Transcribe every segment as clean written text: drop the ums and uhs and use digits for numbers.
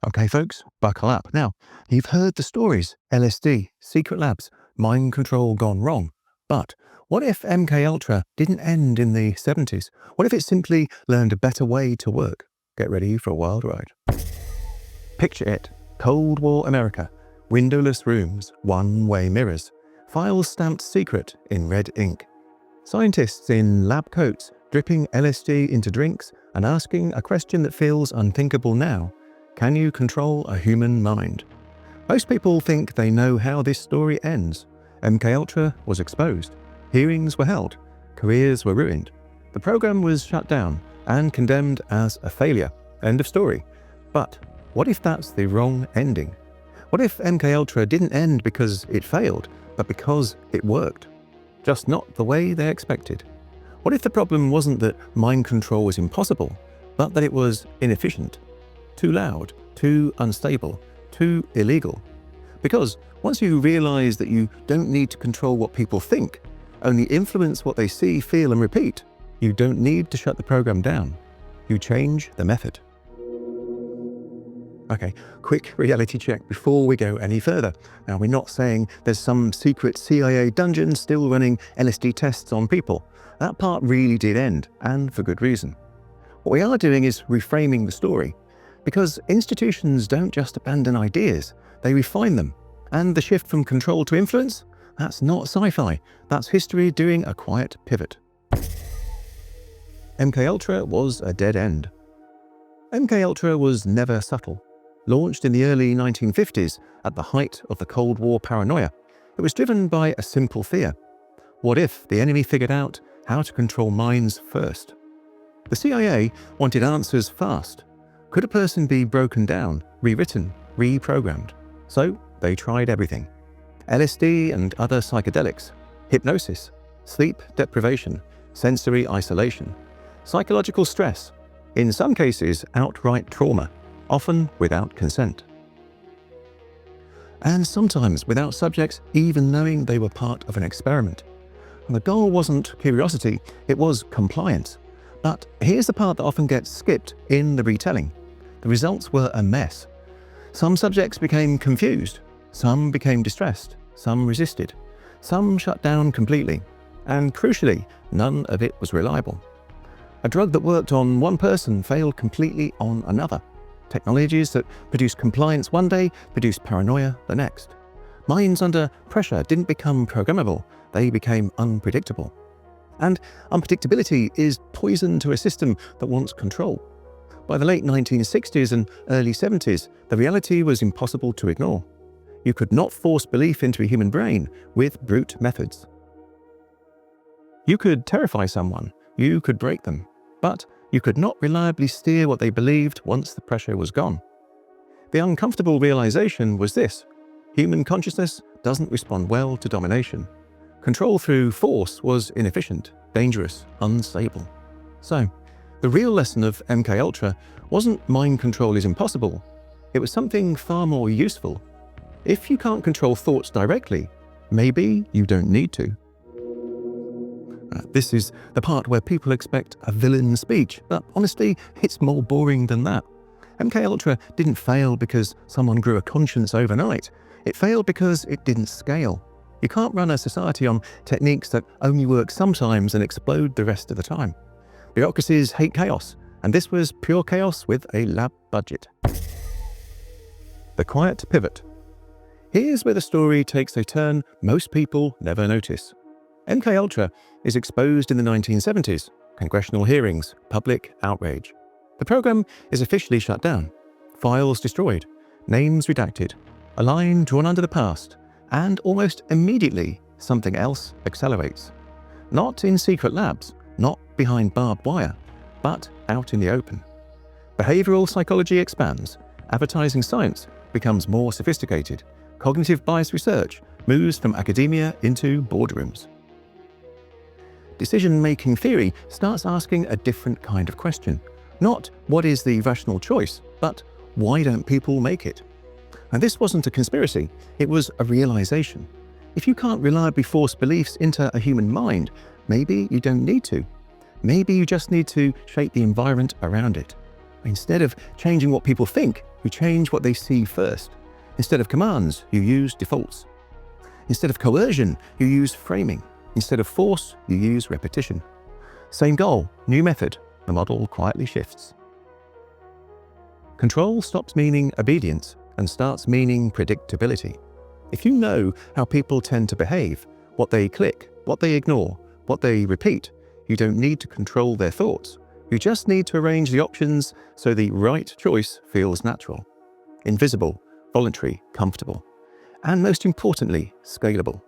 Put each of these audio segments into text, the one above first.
Okay, folks, buckle up. Now, you've heard the stories: LSD, secret labs, mind control gone wrong. But what if MKUltra didn't end in the 70s? What if it simply learned a better way to work? Get ready for a wild ride. Picture it: Cold War America, windowless rooms, one-way mirrors, files stamped secret in red ink. Scientists in lab coats dripping LSD into drinks and asking a question that feels unthinkable now: can you control a human mind? Most people think they know how this story ends. MKUltra was exposed, hearings were held, careers were ruined. The program was shut down and condemned as a failure. End of story. But what if that's the wrong ending? What if MKUltra didn't end because it failed, but because it worked? Just not the way they expected. What if the problem wasn't that mind control was impossible, but that it was inefficient? Too loud, too unstable, too illegal. Because once you realize that you don't need to control what people think, only influence what they see, feel, and repeat, you don't need to shut the program down. You change the method. Okay, quick reality check before we go any further. Now, we're not saying there's some secret CIA dungeon still running LSD tests on people. That part really did end, and for good reason. What we are doing is reframing the story, because institutions don't just abandon ideas, they refine them. And the shift from control to influence? That's not sci-fi, that's history doing a quiet pivot. MKUltra was a dead end. MKUltra was never subtle. Launched in the early 1950s at the height of the Cold War paranoia, it was driven by a simple fear. What if the enemy figured out how to control minds first? The CIA wanted answers fast. Could a person be broken down, rewritten, reprogrammed? So they tried everything. LSD and other psychedelics, hypnosis, sleep deprivation, sensory isolation, psychological stress, in some cases outright trauma, often without consent. And sometimes without subjects even knowing they were part of an experiment. And the goal wasn't curiosity, it was compliance. But here's the part that often gets skipped in the retelling. The results were a mess. Some subjects became confused, some became distressed, some resisted, some shut down completely, and crucially, none of it was reliable. A drug that worked on one person failed completely on another. Technologies that produced compliance one day produced paranoia the next. Minds under pressure didn't become programmable, they became unpredictable. And unpredictability is poison to a system that wants control. By the late 1960s and early 70s, the reality was impossible to ignore. You could not force belief into a human brain with brute methods. You could terrify someone, you could break them, but you could not reliably steer what they believed once the pressure was gone. The uncomfortable realization was this: human consciousness doesn't respond well to domination. Control through force was inefficient, dangerous, unstable. So, the real lesson of MKUltra wasn't mind control is impossible. It was something far more useful. If you can't control thoughts directly, maybe you don't need to. This is the part where people expect a villain speech, but honestly, it's more boring than that. MKUltra didn't fail because someone grew a conscience overnight. It failed because it didn't scale. You can't run a society on techniques that only work sometimes and explode the rest of the time. Bureaucracies hate chaos, and this was pure chaos with a lab budget. The quiet pivot. Here's where the story takes a turn most people never notice. MKUltra is exposed in the 1970s, congressional hearings, public outrage. The program is officially shut down, files destroyed, names redacted, a line drawn under the past, and almost immediately something else accelerates. Not in secret labs, not behind barbed wire, but out in the open. Behavioral psychology expands, advertising science becomes more sophisticated, cognitive bias research moves from academia into boardrooms. Decision-making theory starts asking a different kind of question. Not what is the rational choice, but why don't people make it? And this wasn't a conspiracy, it was a realization. If you can't reliably force beliefs into a human mind, maybe you don't need to. Maybe you just need to shape the environment around it. Instead of changing what people think, You change what they see first. Instead of commands, you use defaults. Instead of coercion, you use framing. Instead of force, you use repetition. Same goal, new method. The model quietly shifts. Control stops meaning obedience and starts meaning predictability. If you know how people tend to behave, what they click, what they ignore, what they repeat, you don't need to control their thoughts. You just need to arrange the options so the right choice feels natural, invisible, voluntary, comfortable, and most importantly, scalable.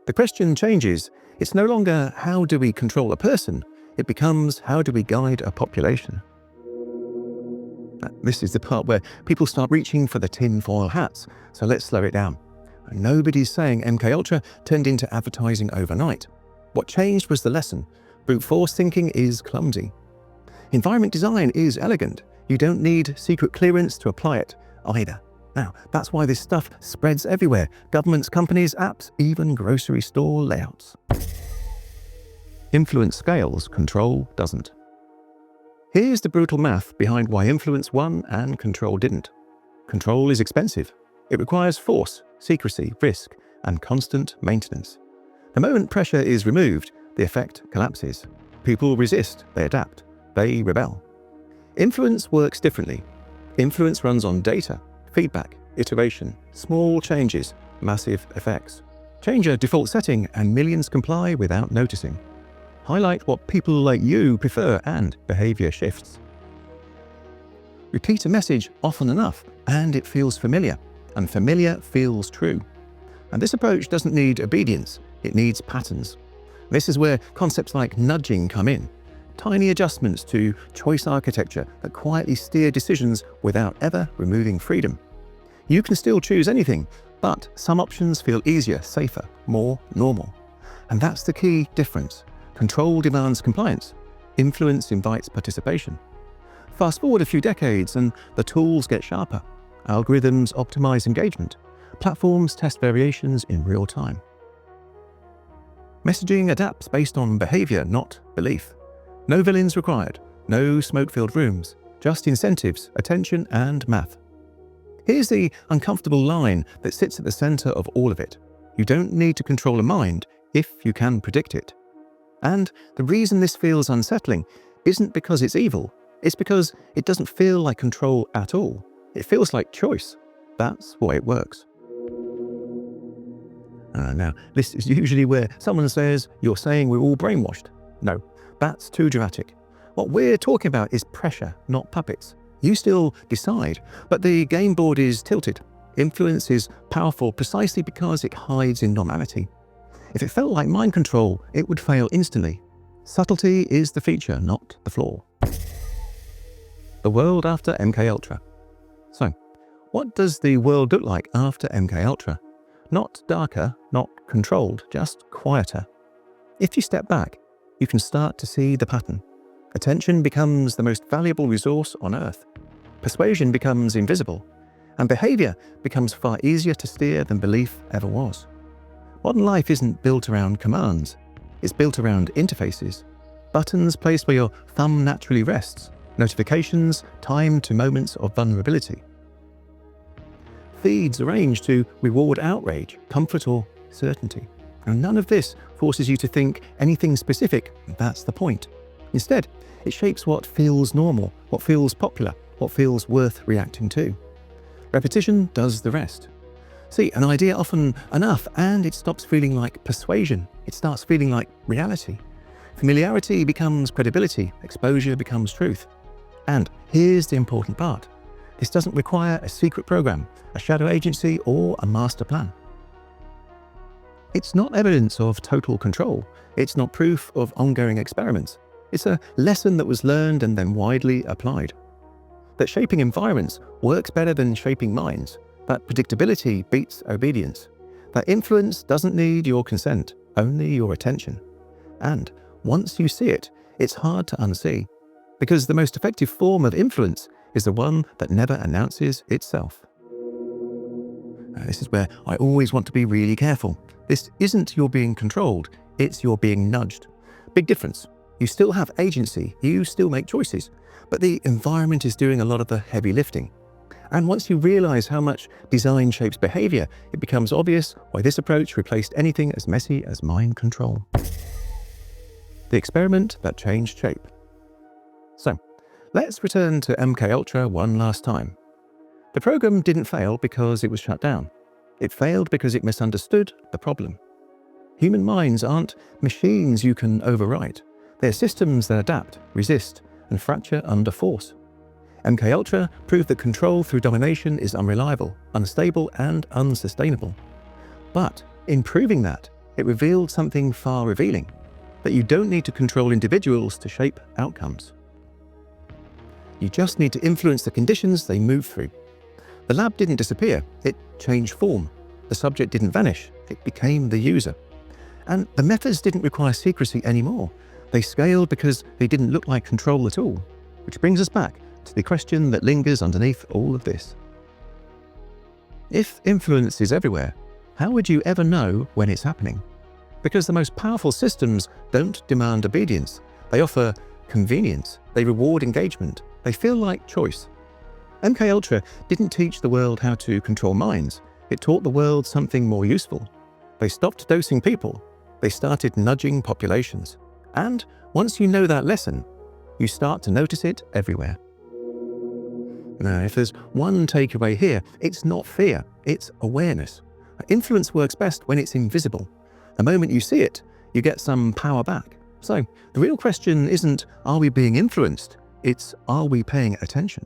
The question changes. It's no longer how do we control a person, it becomes how do we guide a population. This is the part where people start reaching for the tinfoil hats, so let's slow it down. Nobody's saying MKUltra turned into advertising overnight. What changed was the lesson. Brute force thinking is clumsy. Environment design is elegant. You don't need secret clearance to apply it either. Now, that's why this stuff spreads everywhere. Governments, companies, apps, even grocery store layouts. Influence scales, control doesn't. Here's the brutal math behind why influence won and control didn't. Control is expensive. It requires force, secrecy, risk, and constant maintenance. The moment pressure is removed, the effect collapses. People resist, they adapt, they rebel. Influence works differently. Influence runs on data, feedback, iteration, small changes, massive effects. Change a default setting and millions comply without noticing. Highlight what people like you prefer and behavior shifts. Repeat a message often enough and it feels familiar, and familiar feels true. And this approach doesn't need obedience, it needs patterns. This is where concepts like nudging come in. Tiny adjustments to choice architecture that quietly steer decisions without ever removing freedom. You can still choose anything, but some options feel easier, safer, more normal. And that's the key difference. Control demands compliance. Influence invites participation. Fast forward a few decades and the tools get sharper. Algorithms optimize engagement. Platforms test variations in real time. Messaging adapts based on behavior, not belief. No villains required, no smoke-filled rooms, just incentives, attention, and math. Here's the uncomfortable line that sits at the center of all of it. You don't need to control a mind if you can predict it. And the reason this feels unsettling isn't because it's evil, it's because it doesn't feel like control at all. It feels like choice. That's why it works. Now, this is usually where someone says, "You're saying we're all brainwashed." No, that's too dramatic. What we're talking about is pressure, not puppets. You still decide, but the game board is tilted. Influence is powerful precisely because it hides in normality. If it felt like mind control, it would fail instantly. Subtlety is the feature, not the flaw. The world after MKUltra. So, what does the world look like after MKUltra? Not darker, not controlled, just quieter. If you step back, you can start to see the pattern. Attention becomes the most valuable resource on Earth. Persuasion becomes invisible, and behavior becomes far easier to steer than belief ever was. Modern life isn't built around commands. It's built around interfaces. Buttons placed where your thumb naturally rests. Notifications timed to moments of vulnerability. Feeds arranged to reward outrage, comfort, or certainty. And none of this forces you to think anything specific. That's the point. Instead, it shapes what feels normal, what feels popular, what feels worth reacting to. Repetition does the rest. See, an idea often enough and it stops feeling like persuasion. It starts feeling like reality. Familiarity becomes credibility, exposure becomes truth. And here's the important part. This doesn't require a secret program, a shadow agency, or a master plan. It's not evidence of total control. It's not proof of ongoing experiments. It's a lesson that was learned and then widely applied. That shaping environments works better than shaping minds. That predictability beats obedience. That influence doesn't need your consent, only your attention. And once you see it, it's hard to unsee. Because the most effective form of influence is the one that never announces itself. This is where I always want to be really careful. This isn't your being controlled, it's your being nudged. Big difference. You still have agency, you still make choices, but the environment is doing a lot of the heavy lifting. And once you realize how much design shapes behavior, it becomes obvious why this approach replaced anything as messy as mind control. The experiment that changed shape. So, let's return to MKUltra one last time. The program didn't fail because it was shut down. It failed because it misunderstood the problem. Human minds aren't machines you can overwrite. They're systems that adapt, resist, and fracture under force. MKUltra proved that control through domination is unreliable, unstable, and unsustainable. But in proving that, it revealed something far revealing, that you don't need to control individuals to shape outcomes. You just need to influence the conditions they move through. The lab didn't disappear, it changed form. The subject didn't vanish, it became the user. And the methods didn't require secrecy anymore. They scaled because they didn't look like control at all. Which brings us back to the question that lingers underneath all of this. If influence is everywhere, how would you ever know when it's happening? Because the most powerful systems don't demand obedience. They offer convenience. They reward engagement. They feel like choice. MKUltra didn't teach the world how to control minds. It taught the world something more useful. They stopped dosing people. They started nudging populations. And once you know that lesson, you start to notice it everywhere. Now, if there's one takeaway here, it's not fear, it's awareness. Influence works best when it's invisible. The moment you see it, you get some power back. So the real question isn't, are we being influenced? It's, are we paying attention?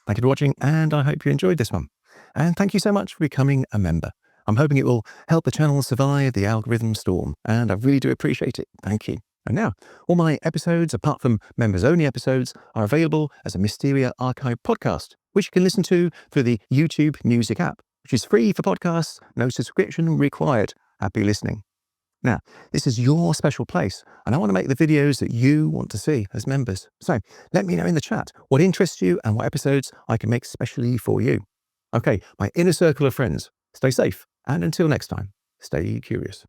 Thank you for watching, and I hope you enjoyed this one. And thank you so much for becoming a member. I'm hoping it will help the channel survive the algorithm storm, and I really do appreciate it. Thank you. And now, all my episodes, apart from members-only episodes, are available as a Mysteria Archive podcast, which you can listen to through the YouTube Music app, which is free for podcasts, no subscription required. Happy listening. Now, this is your special place, and I want to make the videos that you want to see as members. So let me know in the chat what interests you and what episodes I can make specially for you. Okay, my inner circle of friends, stay safe, and until next time, stay curious.